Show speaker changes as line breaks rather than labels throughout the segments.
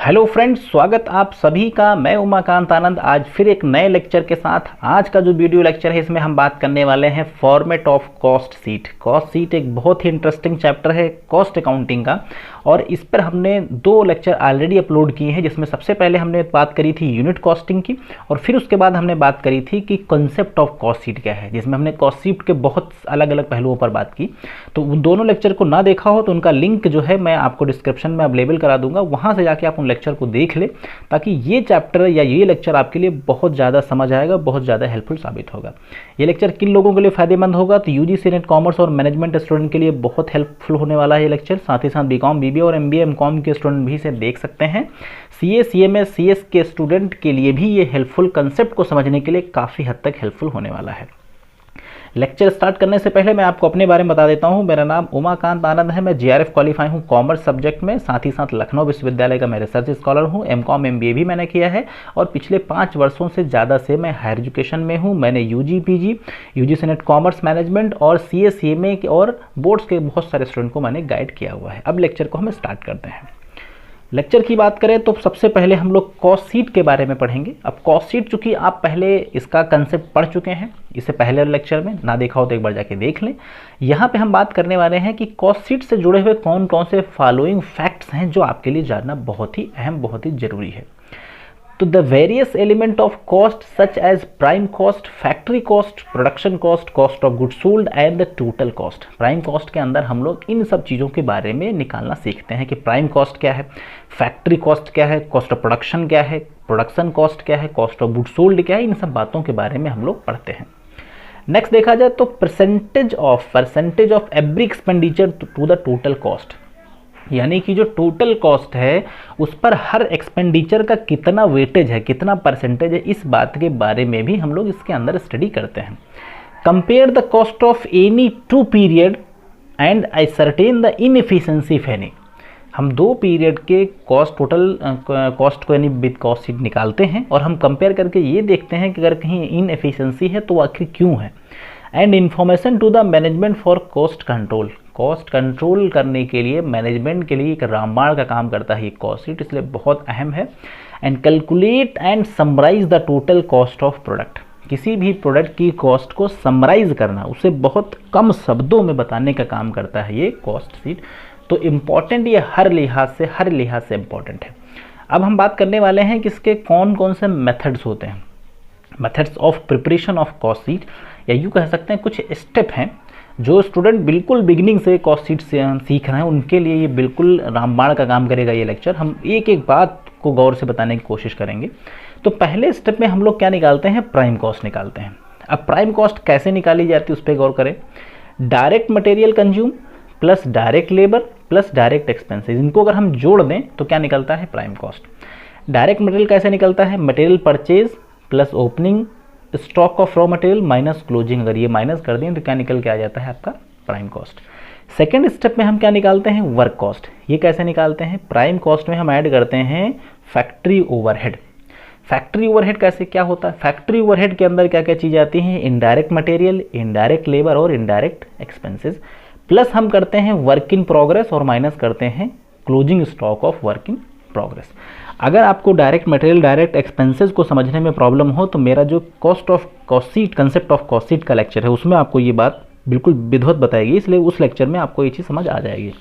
Hello friends, स्वागत आप सभी का। मैं उमाकांत आनंद आज फिर एक नए लेक्चर के साथ। आज का जो वीडियो लेक्चर है इसमें हम बात करने वाले हैं format of cost sheet. Cost sheet एक बहुत ही इंटरेस्टिंग चैप्टर है कॉस्ट अकाउंटिंग का, और इस पर हमने 2 लेक्चर ऑलरेडी अपलोड किए हैं, जिसमें सबसे पहले हमने बात करी थी यूनिट कॉस्टिंग की, और फिर उसके बाद हमने बात करी थी कि कॉन्सेप्ट ऑफ कॉस्ट सीट क्या है, जिसमें हमने कॉस्ट सीट के बहुत अलग अलग पहलुओं पर बात की। तो उन दोनों लेक्चर को ना देखा हो तो उनका लिंक जो है मैं आपको डिस्क्रिप्शन में अवेलेबल करा दूंगा, वहाँ से जाके आप उन लेक्चर को देख ले, ताकि ये चैप्टर या ये लेक्चर आपके लिए बहुत ज़्यादा समझ आएगा, बहुत ज़्यादा हेल्पफुल साबित होगा। ये लेक्चर किन लोगों के लिए फायदेमंद होगा? तो यूजीसी नेट कॉमर्स और मैनेजमेंट स्टूडेंट के लिए बहुत हेल्पफुल होने वाला है ये लेक्चर। साथ ही साथ बीकॉम, बीबीए और एमबीए, एमकॉम के स्टूडेंट भी इसे देख सकते हैं। सीए, सीएमए, सीएस के स्टूडेंट के लिए भी ये हेल्पफुल, कंसेप्ट को समझने के लिए काफ़ी हद तक हेल्पफुल होने वाला है। लेक्चर स्टार्ट करने से पहले मैं आपको अपने बारे में बता देता हूं। मेरा नाम उमाकांत आनंद है। मैं जेआरएफ क्वालिफाई हूं कॉमर्स सब्जेक्ट में। साथ ही साथ लखनऊ विश्वविद्यालय का मैं रिसर्च स्कॉलर हूं। एमकॉम, एमबीए भी मैंने किया है, और पिछले 5 वर्षों से ज़्यादा से मैं हायर एजुकेशन में हूं। मैंने UG, PG, UGC NET commerce, management और सीए, सीएमए और बोर्ड्स के बहुत सारे स्टूडेंट को मैंने गाइड किया हुआ है। अब लेक्चर को हम स्टार्ट करते हैं। लेक्चर की बात करें तो सबसे पहले हम लोग कॉस्ट सीट के बारे में पढ़ेंगे। अब कॉस्ट सीट, चूंकि आप पहले इसका कंसेप्ट पढ़ चुके हैं, इससे पहले लेक्चर में ना देखा हो तो एक बार जाके देख लें। यहाँ पे हम बात करने वाले हैं कि कॉस्ट सीट से जुड़े हुए कौन कौन से फॉलोइंग फैक्ट्स हैं जो आपके लिए जानना बहुत ही अहम, बहुत ही जरूरी है। तो the various element of cost such as prime cost, factory cost, production cost, cost of goods sold and the total cost. Prime cost के अंदर हम लोग इन सब चीज़ों के बारे में निकालना सीखते हैं कि प्राइम कॉस्ट क्या है, फैक्ट्री कॉस्ट क्या है, कॉस्ट ऑफ प्रोडक्शन क्या है, प्रोडक्शन कॉस्ट क्या है, कॉस्ट ऑफ गुड्स सोल्ड क्या है। इन सब बातों के बारे में हम लोग पढ़ते हैं। नेक्स्ट देखा जाए तो percentage of every expenditure to the total cost, यानी कि जो टोटल कॉस्ट है उस पर हर एक्सपेंडिचर का कितना वेटेज है, कितना परसेंटेज है, इस बात के बारे में भी हम लोग इसके अंदर स्टडी करते हैं। Compare the cost of any 2 period and ascertain the inefficiency of any. हम 2 पीरियड के कॉस्ट, टोटल कॉस्ट को यानी विद कॉस्ट सीट निकालते हैं, और हम कंपेयर करके ये देखते हैं कि अगर कहीं इनएफिशिएंसी है तो आखिर क्यों है। And information to the management for cost control. Cost control करने के लिए मैनेजमेंट के लिए एक रामबाण का काम करता है ये कॉस्ट सीट, इसलिए बहुत अहम है। And calculate and summarise the total cost of product. किसी भी प्रोडक्ट की कॉस्ट को समराइज करना, उसे बहुत कम शब्दों में बताने का काम करता है ये कॉस्ट सीट। तो इम्पॉर्टेंट ये हर लिहाज से इम्पॉर्टेंट है। अब हम बात करने वाले हैं कि इसके कौन कौन से मेथड्स होते हैं। Methods of preparation of cost sheet, या यूँ कह सकते हैं कुछ स्टेप हैं जो स्टूडेंट बिल्कुल बिगिनिंग से कॉस्ट सीट से सीख रहे हैं उनके लिए ये बिल्कुल रामबाण का काम करेगा ये लेक्चर। हम एक एक बात को गौर से बताने की कोशिश करेंगे। तो पहले स्टेप में हम लोग क्या निकालते हैं? प्राइम कॉस्ट निकालते हैं। अब प्राइम कॉस्ट कैसे निकाली जाती है उस पर गौर करें। Direct material consume plus direct labour plus direct expenses, इनको अगर हम जोड़ दें तो क्या निकलता है? Prime cost. डायरेक्ट मटेरियल कैसे निकलता है? Material purchase plus opening stock of raw material minus closing. अगर ये माइनस कर दें तो क्या निकल के आ जाता है? आपका प्राइम कॉस्ट। सेकेंड स्टेप में हम क्या निकालते हैं? Work cost. ये कैसे निकालते हैं? प्राइम कॉस्ट में हम ऐड करते हैं फैक्ट्री ओवरहेड। फैक्ट्री ओवरहेड कैसे क्या होता है? फैक्ट्री ओवरहेड के अंदर क्या क्या चीज़ें आती हैं? इनडायरेक्ट मटेरियल, इनडायरेक्ट लेबर और इनडायरेक्ट एक्सपेंसेस, प्लस हम करते हैं वर्क इन प्रोग्रेस और माइनस करते हैं closing stock of work in progress. अगर आपको डायरेक्ट मटेरियल, डायरेक्ट एक्सपेंसेस को समझने में प्रॉब्लम हो तो मेरा जो cost of cost sheet, concept of cost sheet का लेक्चर है उसमें आपको ये बात बिल्कुल विधिवत बताएगी, इसलिए उस लेक्चर में आपको ये चीज़ समझ आ जाएगी।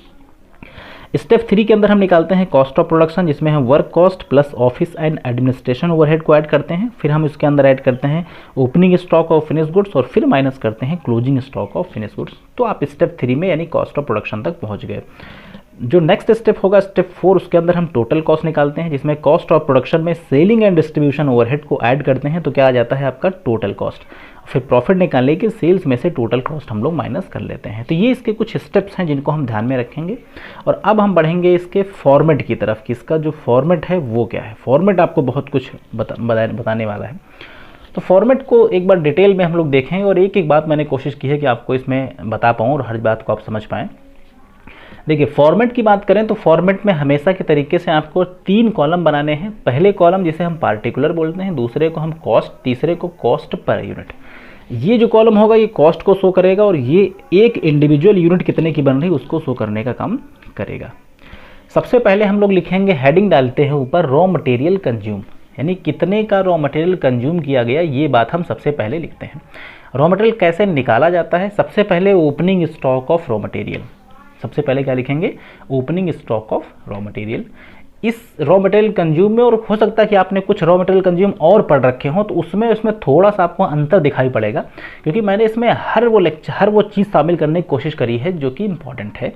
स्टेप 3 के अंदर हम निकालते हैं कॉस्ट ऑफ प्रोडक्शन, जिसमें हम work cost plus office and administration overhead को ऐड करते हैं। फिर हम इसके अंदर ऐड करते हैं opening stock of finish goods, और फिर माइनस करते हैं closing stock of finish goods. तो आप स्टेप 3 में यानी कॉस्ट ऑफ प्रोडक्शन तक पहुंच गए। जो नेक्स्ट स्टेप होगा स्टेप 4, उसके अंदर हम टोटल कॉस्ट निकालते हैं, जिसमें कॉस्ट ऑफ प्रोडक्शन में सेलिंग एंड डिस्ट्रीब्यूशन ओवरहेड को ऐड करते हैं तो क्या आ जाता है? आपका टोटल कॉस्ट। फिर प्रॉफिट निकालने के सेल्स में से टोटल कॉस्ट हम लोग माइनस कर लेते हैं। तो ये इसके कुछ स्टेप्स हैं जिनको हम ध्यान में रखेंगे। और अब हम बढ़ेंगे इसके फॉर्मेट की तरफ कि इसका जो फॉर्मेट है वो क्या है। फॉर्मेट आपको बहुत कुछ बताने वाला है। तो फॉर्मेट को एक बार डिटेल में हम लोग देखें, और एक एक बात मैंने कोशिश की है कि आपको इसमें बता पाऊँ और हर बात को आप समझ पाएँ। देखिए, फॉर्मेट की बात करें तो फॉर्मेट में हमेशा के तरीके से आपको 3 कॉलम बनाने हैं। पहले कॉलम जिसे हम पार्टिकुलर बोलते हैं, दूसरे को हम कॉस्ट, तीसरे को कॉस्ट पर यूनिट। ये जो कॉलम होगा ये कॉस्ट को शो करेगा, और ये एक इंडिविजुअल यूनिट कितने की बन रही है उसको शो करने का काम करेगा। सबसे पहले हम लोग लिखेंगे, हेडिंग डालते हैं ऊपर रॉ मटेरियल कंज्यूम, यानी कितने का रॉ मटेरियल कंज्यूम किया गया, ये बात हम सबसे पहले लिखते हैं। रॉ मटेरियल कैसे निकाला जाता है, सबसे पहले opening stock of raw material, सबसे पहले क्या लिखेंगे, opening stock of raw material. इस रॉ मटेरियल कंज्यूम में, और हो सकता है कि आपने कुछ रॉ मटेरियल कंज्यूम और पढ़ रखे हों, तो उसमें थोड़ा सा आपको अंतर दिखाई पड़ेगा, क्योंकि मैंने इसमें हर वो चीज़ शामिल करने की कोशिश करी है जो कि इंपॉर्टेंट है।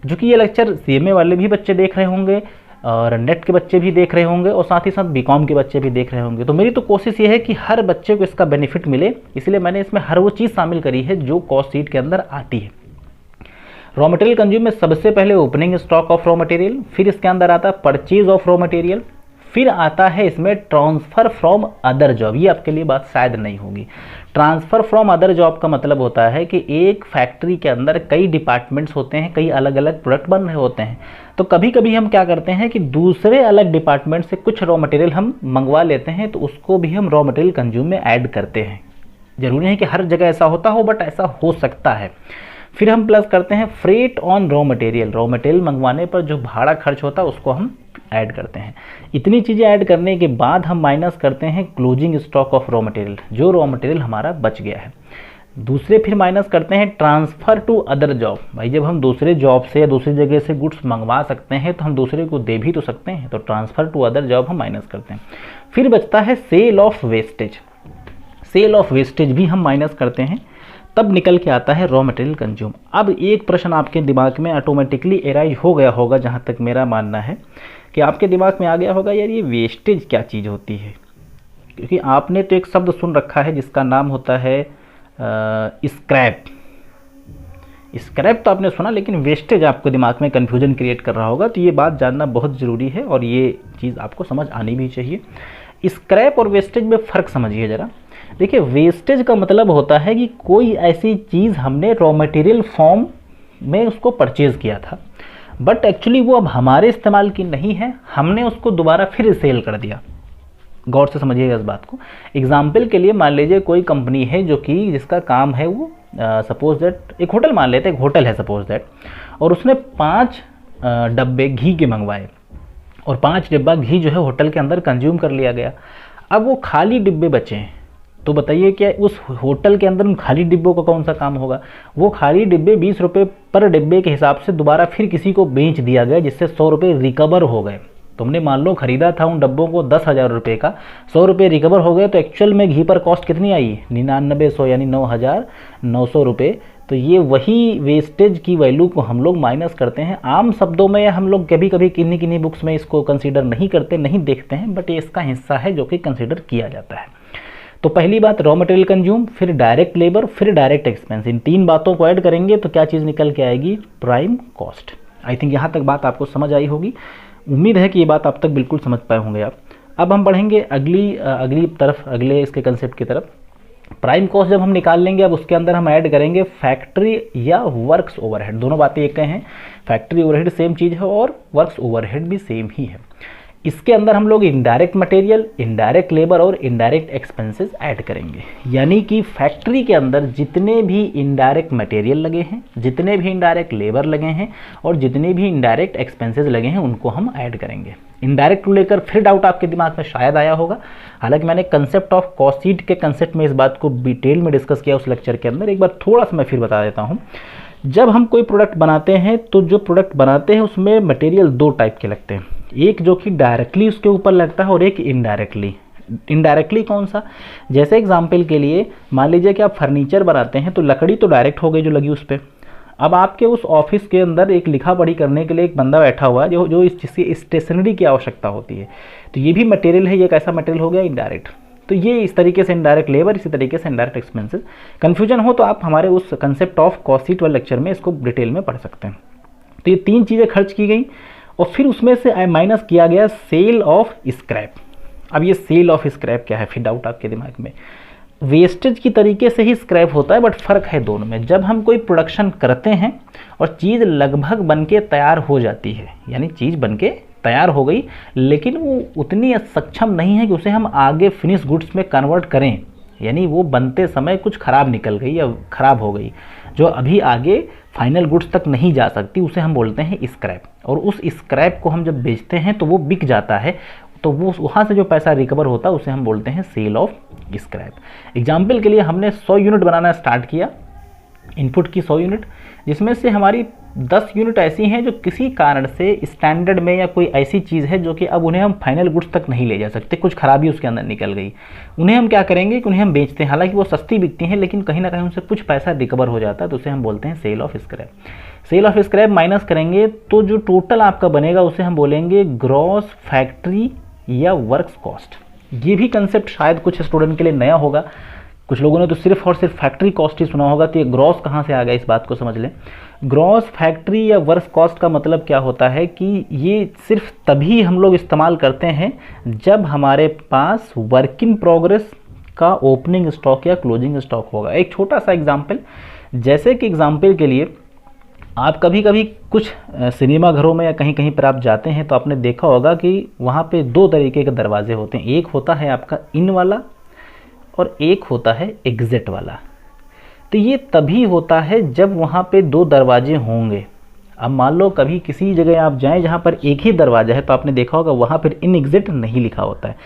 जो कि ये लेक्चर CMA वाले भी बच्चे देख रहे होंगे और नेट के बच्चे भी देख रहे होंगे और साथ ही साथ BCom के बच्चे भी देख रहे होंगे। तो मेरी तो कोशिश ये है कि हर बच्चे को इसका बेनिफिट मिले, इसलिए मैंने इसमें हर वो चीज़ शामिल करी है जो कॉस्ट शीट के अंदर आती है। रॉ मटेरियल कंज्यूम में सबसे पहले opening stock of raw material, फिर इसके अंदर आता है परचेज ऑफ रॉ मटेरियल, फिर आता है इसमें ट्रांसफ़र फ्रॉम अदर जॉब। ये आपके लिए बात शायद नहीं होगी। ट्रांसफ़र फ्रॉम अदर जॉब का मतलब होता है कि एक फैक्ट्री के अंदर कई डिपार्टमेंट्स होते हैं, कई अलग अलग प्रोडक्ट बन रहे होते हैं, तो कभी कभी हम क्या करते हैं कि दूसरे अलग डिपार्टमेंट से कुछ रॉ मटेरियल हम मंगवा लेते हैं, तो उसको भी हम रॉ मटेरियल कंज्यूम में ऐड करते हैं। ज़रूरी नहीं कि हर जगह ऐसा होता हो, बट ऐसा हो सकता है। फिर हम प्लस करते हैं freight on raw material, raw material मंगवाने पर जो भाड़ा खर्च होता है उसको हम ऐड करते हैं। इतनी चीज़ें ऐड करने के बाद हम माइनस करते हैं closing stock of raw material, जो रॉ मटेरियल हमारा बच गया है। दूसरे फिर माइनस करते हैं ट्रांसफ़र टू अदर जॉब। भाई जब हम दूसरे जॉब से या दूसरी जगह से गुड्स मंगवा सकते हैं तो हम दूसरे को दे भी तो सकते हैं, तो ट्रांसफ़र टू अदर जॉब हम माइनस करते हैं। फिर बचता है sale of wastage, sale of wastage भी हम माइनस करते हैं, तब निकल के आता है रॉ मटेरियल कंज्यूम। अब एक प्रश्न आपके दिमाग में ऑटोमेटिकली एराइज हो गया होगा, जहाँ तक मेरा मानना है कि आपके दिमाग में आ गया होगा, यार ये वेस्टेज क्या चीज़ होती है, क्योंकि आपने तो एक शब्द सुन रखा है जिसका नाम होता है स्क्रैप। स्क्रैप तो आपने सुना, लेकिन वेस्टेज आपके दिमाग में कन्फ्यूजन क्रिएट कर रहा होगा, तो ये बात जानना बहुत ज़रूरी है और ये चीज़ आपको समझ आनी भी चाहिए। स्क्रैप और वेस्टेज में फ़र्क समझिए ज़रा। देखिए, वेस्टेज का मतलब होता है कि कोई ऐसी चीज़ हमने रॉ मटेरियल फॉर्म में उसको परचेज़ किया था, बट एक्चुअली वो अब हमारे इस्तेमाल की नहीं है, हमने उसको दोबारा फिर सेल कर दिया। गौर से समझिएगा इस बात को। एग्जाम्पल के लिए मान लीजिए कोई कंपनी है जो कि जिसका काम है वो सपोज दैट एक होटल मान लेते हैं, एक होटल है सपोज दैट, और उसने 5 डब्बे घी के मंगवाए और 5 डिब्बा घी जो है होटल के अंदर कंज्यूम कर लिया गया। अब वो खाली डिब्बे बचे हैं, तो बताइए क्या उस होटल के अंदर उन खाली डिब्बों का कौन सा काम होगा? वो खाली डिब्बे 20 रुपये पर डिब्बे के हिसाब से दोबारा फिर किसी को बेच दिया गया, जिससे 100 रुपये रिकवर हो गए। तुमने मान लो खरीदा था उन डब्बों को 10,000 रुपये का, 100 रुपये रिकवर हो गए, तो एक्चुअल में घी पर कॉस्ट कितनी आई? 9900, यानी 9,900 रुपये। तो ये वही वेस्टेज की वैल्यू को हम लोग माइनस करते हैं। आम शब्दों में हम लोग कभी कभी किन्हीं किन्हीं बुक्स में इसको कंसीडर नहीं करते, नहीं देखते हैं, बट ये इसका हिस्सा है जो कि कंसीडर किया जाता है। तो पहली बात रॉ मटेरियल कंज्यूम, फिर डायरेक्ट लेबर, फिर डायरेक्ट एक्सपेंस, इन 3 बातों को ऐड करेंगे तो क्या चीज़ निकल के आएगी? Prime cost. आई थिंक यहाँ तक बात आपको समझ आई होगी। उम्मीद है कि ये बात आप तक बिल्कुल समझ पाए होंगे आप। अब हम बढ़ेंगे अगले इसके कंसेप्ट की तरफ। प्राइम कॉस्ट जब हम निकाल लेंगे, अब उसके अंदर हम ऐड करेंगे फैक्ट्री या वर्क्स ओवरहेड। दोनों बातें एक हैं, फैक्ट्री ओवरहेड सेम चीज़ है और वर्क्स ओवरहेड भी सेम ही है। इसके अंदर हम लोग इनडायरेक्ट मटेरियल, इनडायरेक्ट लेबर और इनडायरेक्ट एक्सपेंसेस ऐड करेंगे। यानी कि फैक्ट्री के अंदर जितने भी इनडायरेक्ट मटेरियल लगे हैं, जितने भी इनडायरेक्ट लेबर लगे हैं और जितने भी इनडायरेक्ट एक्सपेंसेस लगे हैं, उनको हम ऐड करेंगे। इनडायरेक्ट को लेकर फिर डाउट आपके दिमाग में शायद आया होगा, हालांकि मैंने कंसेप्ट ऑफ कॉस्ट शीट के कंसेप्ट में इस बात को डिटेल में डिस्कस किया उस लेक्चर के अंदर। एक बार थोड़ा सा मैं फिर बता देता हूँ। जब हम कोई प्रोडक्ट बनाते हैं तो जो प्रोडक्ट बनाते हैं उसमें मटेरियल 2 टाइप के लगते हैं, एक जो कि डायरेक्टली उसके ऊपर लगता है और एक इनडायरेक्टली। इनडायरेक्टली कौन सा? जैसे एग्जांपल के लिए मान लीजिए कि आप फर्नीचर बनाते हैं तो लकड़ी तो डायरेक्ट हो गई जो लगी उस पर। अब आपके उस ऑफिस के अंदर एक लिखा पढ़ी करने के लिए एक बंदा बैठा हुआ है जो जिसकी स्टेशनरी की आवश्यकता होती है, तो ये भी मटेरियल है। ये कैसा मटेरियल हो गया? इनडायरेक्ट। तो ये इस तरीके से इनडायरेक्ट लेबर, इसी तरीके से इनडायरेक्ट एक्सपेंसेस। कन्फ्यूजन हो तो आप हमारे उस कंसेप्ट ऑफ कॉस्ट शीट वाले लेक्चर में इसको डिटेल में पढ़ सकते हैं। तो ये 3 चीज़ें खर्च की गई और फिर उसमें से माइनस किया गया सेल ऑफ स्क्रैप। अब ये सेल ऑफ स्क्रैप क्या है? फिर डाउट आपके दिमाग में। वेस्टेज की तरीके से ही स्क्रैप होता है, बट फ़र्क है दोनों में। जब हम कोई प्रोडक्शन करते हैं और चीज़ लगभग बनके तैयार हो जाती है, यानी चीज़ बनके तैयार हो गई, लेकिन वो उतनी सक्षम नहीं है कि उसे हम आगे फिनिश गुड्स में कन्वर्ट करें, यानी वो बनते समय कुछ ख़राब निकल गई या ख़राब हो गई, जो अभी आगे फाइनल गुड्स तक नहीं जा सकती, उसे हम बोलते हैं स्क्रैप। और उस स्क्रैप को हम जब बेचते हैं तो वो बिक जाता है, तो वो वहाँ से जो पैसा रिकवर होता है उसे हम बोलते हैं सेल ऑफ स्क्रैप। एग्जाम्पल के लिए हमने 100 यूनिट बनाना स्टार्ट किया, इनपुट की 100 यूनिट, जिसमें से हमारी 10 यूनिट ऐसी हैं जो किसी कारण से स्टैंडर्ड में या कोई ऐसी चीज़ है जो कि अब उन्हें हम फाइनल गुड्स तक नहीं ले जा सकते, कुछ खराबी उसके अंदर निकल गई। उन्हें हम क्या करेंगे कि उन्हें हम बेचते हैं, हालांकि वो सस्ती बिकती हैं लेकिन कहीं ना कहीं उनसे कुछ पैसा रिकवर हो जाता है, तो उसे हम बोलते हैं sale of scrap. Sale of scrap minus करेंगे तो जो टोटल आपका बनेगा उसे हम बोलेंगे ग्रॉस फैक्ट्री या वर्क्स कॉस्ट। ये भी कंसेप्ट शायद कुछ स्टूडेंट के लिए नया होगा, कुछ लोगों ने तो सिर्फ और सिर्फ फैक्ट्री कॉस्ट ही सुना होगा, तो ये ग्रॉस कहाँ से आ गया, इस बात को समझ लें। ग्रॉस फैक्ट्री या वर्क्स कॉस्ट का मतलब क्या होता है कि ये सिर्फ तभी हम लोग इस्तेमाल करते हैं जब हमारे पास वर्क इन प्रोग्रेस का ओपनिंग स्टॉक या क्लोजिंग स्टॉक होगा। एक छोटा सा एग्जाम्पल, जैसे कि एग्जाम्पल के लिए आप कभी कभी कुछ सिनेमा घरों में या कहीं कहीं पर आप जाते हैं तो आपने देखा होगा कि वहाँ पे 2 तरीके के दरवाजे होते हैं, एक होता है आपका इन वाला और एक होता है एग्जिट वाला। तो ये तभी होता है जब वहाँ पे 2 दरवाजे होंगे। अब मान लो कभी किसी जगह आप जाएं जहाँ पर एक ही दरवाजा है, तो आपने देखा होगा वहाँ पर इन एग्जिट नहीं लिखा होता है।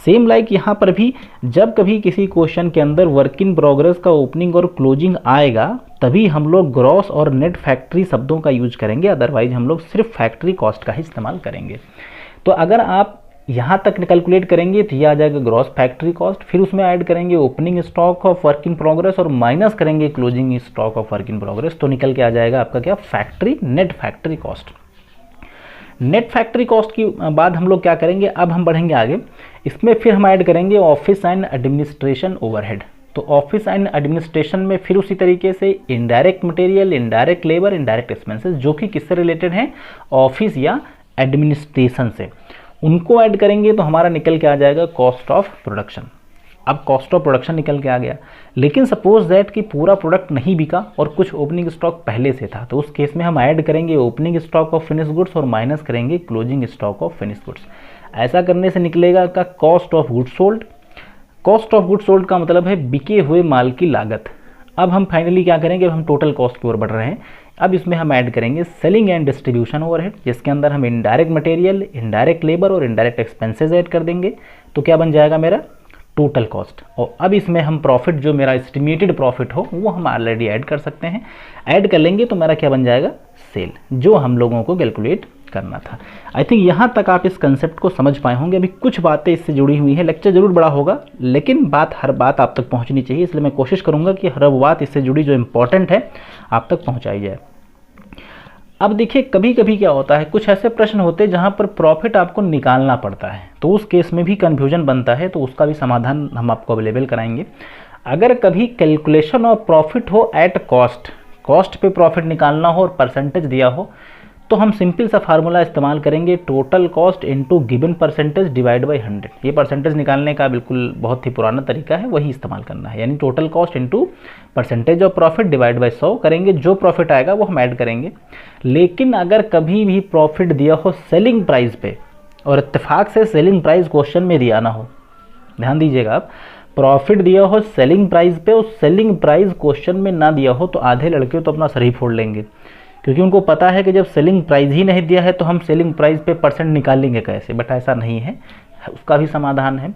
सेम लाइक यहाँ पर भी जब कभी किसी क्वेश्चन के अंदर वर्क इन प्रोग्रेस का ओपनिंग और क्लोजिंग आएगा तभी हम लोग ग्रॉस और नेट फैक्ट्री शब्दों का यूज करेंगे, अदरवाइज हम लोग सिर्फ फैक्ट्री कॉस्ट का ही इस्तेमाल करेंगे। तो अगर आप यहाँ तक कैलकुलेट करेंगे तो ये आ जाएगा ग्रॉस फैक्ट्री कॉस्ट, फिर उसमें ऐड करेंगे opening stock of work in progress और माइनस करेंगे closing stock of work in progress, तो निकल के आ जाएगा आपका क्या, factory net factory cost. Net factory cost की बाद हम लोग क्या करेंगे, अब हम बढ़ेंगे आगे, इसमें फिर हम ऐड करेंगे ऑफिस एंड एडमिनिस्ट्रेशन ओवरहेड। तो ऑफिस एंड एडमिनिस्ट्रेशन में फिर उसी तरीके से indirect material, indirect labour, indirect expenses, जो कि किससे रिलेटेड हैं, ऑफिस या एडमिनिस्ट्रेशन से, उनको ऐड करेंगे तो हमारा निकल के आ जाएगा कॉस्ट ऑफ प्रोडक्शन। अब कॉस्ट ऑफ प्रोडक्शन निकल के आ गया, लेकिन सपोज दैट कि पूरा प्रोडक्ट नहीं बिका और कुछ ओपनिंग स्टॉक पहले से था, तो उस केस में हम ऐड करेंगे opening stock of finish goods और माइनस करेंगे closing stock of finish goods. ऐसा करने से निकलेगा का cost of goods sold. Cost of goods sold का मतलब है बिके हुए माल की लागत। अब हम फाइनली क्या करेंगे, अब हम टोटल कॉस्ट की ओर बढ़ रहे हैं। अब इसमें हम ऐड करेंगे सेलिंग एंड डिस्ट्रीब्यूशन ओवरहेड, जिसके अंदर हम इनडायरेक्ट मटेरियल, इनडायरेक्ट लेबर और इनडायरेक्ट एक्सपेंसेस ऐड कर देंगे, तो क्या बन जाएगा मेरा टोटल कॉस्ट। और अब इसमें हम प्रॉफिट, जो मेरा एस्टिमेटेड प्रॉफिट हो वो हम ऑलरेडी ऐड कर सकते हैं, ऐड कर लेंगे तो मेरा क्या बन जाएगा, सेल, जो हम लोगों को कैलकुलेट करना था। आई थिंक यहाँ तक आप इस कंसेप्ट को समझ पाए होंगे। अभी कुछ बातें इससे जुड़ी हुई हैं, लेक्चर जरूर बड़ा होगा लेकिन हर बात आप तक पहुँचनी चाहिए, इसलिए मैं कोशिश करूँगा कि हर बात इससे जुड़ी जो इंपॉर्टेंट है आप तक पहुँचाई जाए। अब देखिए कभी कभी क्या होता है, कुछ ऐसे प्रश्न होते हैं जहाँ पर प्रॉफिट आपको निकालना पड़ता है, तो उस केस में भी कन्फ्यूजन बनता है, तो उसका भी समाधान हम आपको अवेलेबल कराएंगे। अगर कभी कैलकुलेशन ऑफ प्रॉफिट हो एट कॉस्ट पे प्रॉफिट निकालना हो और परसेंटेज दिया हो, तो हम सिंपल सा फार्मूला इस्तेमाल करेंगे, total cost into given percentage divide by 100। ये परसेंटेज निकालने का बिल्कुल बहुत ही पुराना तरीका है, वही इस्तेमाल करना है, यानी total cost into percentage of profit divide by 100 करेंगे, जो प्रॉफिट आएगा वो हम ऐड करेंगे। लेकिन अगर कभी भी प्रॉफिट दिया हो सेलिंग प्राइस पे और इत्तेफाक से सेलिंग प्राइस क्वेश्चन में दिया ना हो, ध्यान दीजिएगा आप, प्रॉफिट दिया हो सेलिंग प्राइस पे और सेलिंग प्राइस क्वेश्चन में ना दिया हो, तो आधे लड़के तो अपना सर ही फोड़ लेंगे, क्योंकि उनको पता है कि जब सेलिंग प्राइस ही नहीं दिया है तो हम सेलिंग प्राइस पे परसेंट निकालेंगे कैसे। बट ऐसा नहीं है, उसका भी समाधान है।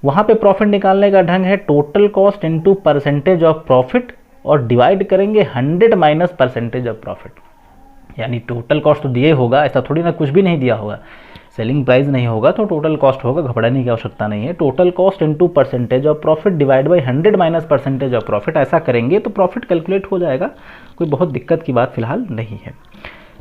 वहाँ पे प्रॉफिट निकालने का ढंग है total cost into percentage of profit और डिवाइड करेंगे 100 माइनस परसेंटेज ऑफ प्रॉफिट। यानी टोटल कॉस्ट तो दिए होगा, ऐसा थोड़ी ना कुछ भी नहीं दिया होगा, सेलिंग प्राइस नहीं होगा तो टोटल कॉस्ट होगा, घबराने की आवश्यकता नहीं है। Total cost into percentage of profit divide by 100 minus percentage of profit, ऐसा करेंगे तो प्रॉफिट कैलकुलेट हो जाएगा, कोई बहुत दिक्कत की बात फिलहाल नहीं है।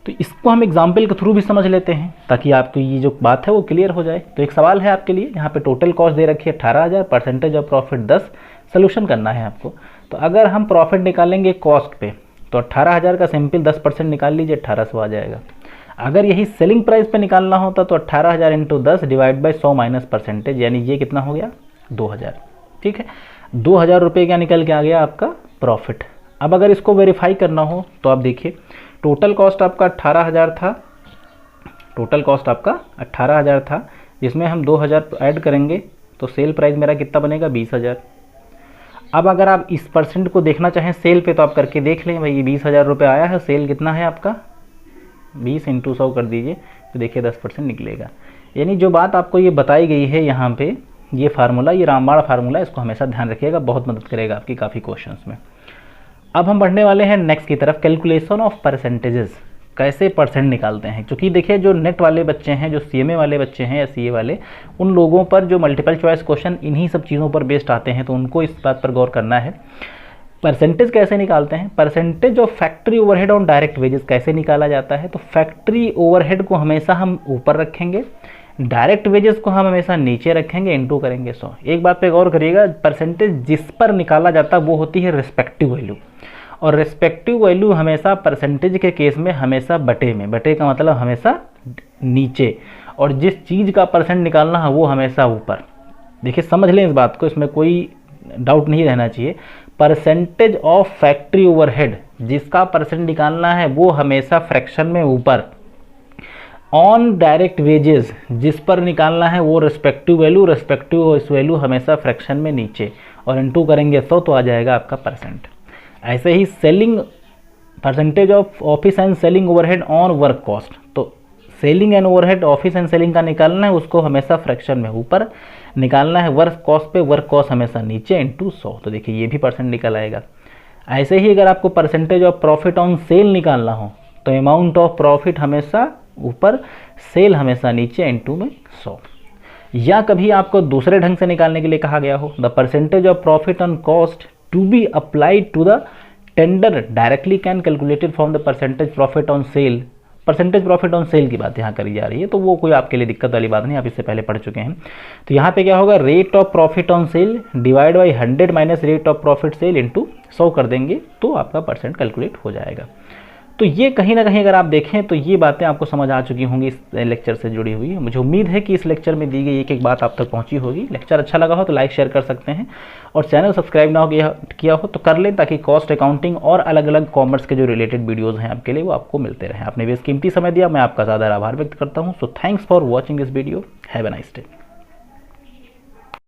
तो इसको हम एग्जाम्पल के थ्रू भी समझ लेते हैं ताकि आपकी ये जो बात है वो क्लियर हो जाए। तो एक सवाल है आपके लिए, यहाँ पे टोटल कॉस्ट दे रखी है 18,000, परसेंटेज ऑफ प्रॉफिट 10, सोल्यूशन करना है आपको। तो अगर हम प्रॉफिट निकालेंगे कॉस्ट पे तो 18,000 का सिंपल 10% निकाल लीजिए, 1800 आ जाएगा। अगर यही सेलिंग प्राइस पे निकालना होता तो 18,000 into 10 divide by 100 minus percentage, यानी ये कितना हो गया 2,000। ठीक है, 2,000 रुपये क्या निकल के आ गया आपका प्रॉफिट। अब अगर इसको वेरीफाई करना हो तो आप देखिए टोटल कॉस्ट आपका 18,000 था, टोटल कॉस्ट आपका 18,000 था, जिसमें हम 2,000 ऐड करेंगे तो सेल प्राइस मेरा कितना बनेगा 20,000। अब अगर आप इस परसेंट को देखना चाहें सेल पे तो आप करके देख लें भाई, ये 20,000 रुपये आया है, सेल कितना है आपका 20 × 100 कर दीजिए तो देखिए 10% निकलेगा। यानी जो बात आपको ये बताई गई है यहाँ पे, ये फार्मूला, ये रामबाण फार्मूला, इसको हमेशा ध्यान रखिएगा, बहुत मदद करेगा आपकी काफ़ी क्वेश्चंस में। अब हम बढ़ने वाले हैं नेक्स्ट की तरफ, कैलकुलेशन ऑफ परसेंटेजेस, कैसे परसेंट निकालते हैं। क्योंकि देखिए जो नेट वाले बच्चे हैं, जो सीएमए वाले बच्चे हैं या सीए वाले, उन लोगों पर जो मल्टीपल चॉइस क्वेश्चन इन्हीं सब चीज़ों पर बेस्ड आते हैं, तो उनको इस बात पर गौर करना है। परसेंटेज कैसे निकालते हैं, percentage of factory overhead on direct wages कैसे निकाला जाता है। तो फैक्ट्री ओवरहेड को हमेशा हम ऊपर रखेंगे, डायरेक्ट वेजेस को हम हमेशा नीचे रखेंगे, इनटू करेंगे 100। एक बात पे गौर करिएगा, परसेंटेज जिस पर निकाला जाता है वो होती है रिस्पेक्टिव वैल्यू, और रिस्पेक्टिव वैल्यू हमेशा परसेंटेज के केस में हमेशा बटे में, बटे का मतलब हमेशा नीचे, और जिस चीज़ का परसेंट निकालना है वो हमेशा ऊपर। देखिए समझ लें इस बात को, इसमें कोई डाउट नहीं रहना चाहिए। परसेंटेज ऑफ फैक्ट्री ओवरहेड, जिसका परसेंट निकालना है वो हमेशा फ्रैक्शन में ऊपर, ऑन डायरेक्ट वेजेस जिस पर निकालना है वो रिस्पेक्टिव वैल्यू, रिस्पेक्टिव इस वैल्यू हमेशा फ्रैक्शन में नीचे, और इनटू करेंगे 100 तो आ जाएगा आपका परसेंट। ऐसे ही selling, percentage of office and selling overhead on work cost, तो selling and overhead office and selling का निकालना है, उसको हमेशा फ्रैक्शन में ऊपर निकालना है, वर्क कॉस्ट पे वर्क कॉस्ट हमेशा नीचे, इनटू 100, तो देखिए ये भी परसेंट निकल आएगा। ऐसे ही अगर आपको percentage of profit on cell निकालना हो तो अमाउंट ऑफ प्रॉफिट हमेशा ऊपर, सेल हमेशा नीचे, इनटू में 100। या कभी आपको दूसरे ढंग से निकालने के लिए कहा गया हो, the percentage of profit on cost to be applied to the tender directly can calculated from the percentage profit on sale. Percentage profit on sale की बात यहाँ करी जा रही है, तो वो कोई आपके लिए दिक्कत वाली बात नहीं, आप इससे पहले पढ़ चुके हैं। तो यहाँ पे क्या होगा, rate of profit on sale divide by 100 minus rate of profit sale into 100 कर देंगे तो आपका परसेंट कैलकुलेट हो जाएगा। तो ये कहीं ना कहीं अगर आप देखें तो ये बातें आपको समझ आ चुकी होंगी इस लेक्चर से जुड़ी हुई। मुझे उम्मीद है कि इस लेक्चर में दी गई एक एक बात आप तक पहुंची होगी। लेक्चर अच्छा लगा हो तो लाइक शेयर कर सकते हैं, और चैनल सब्सक्राइब ना हो किया हो तो कर लें, ताकि कॉस्ट अकाउंटिंग और अलग अलग कॉमर्स के जो रिलेटेड वीडियोज़ हैं आपके लिए वो आपको मिलते रहें। आपने बेशकीमती समय दिया, मैं आपका ज़्यादा आभार व्यक्त करता हूँ। So thanks for watching this video, have a nice day.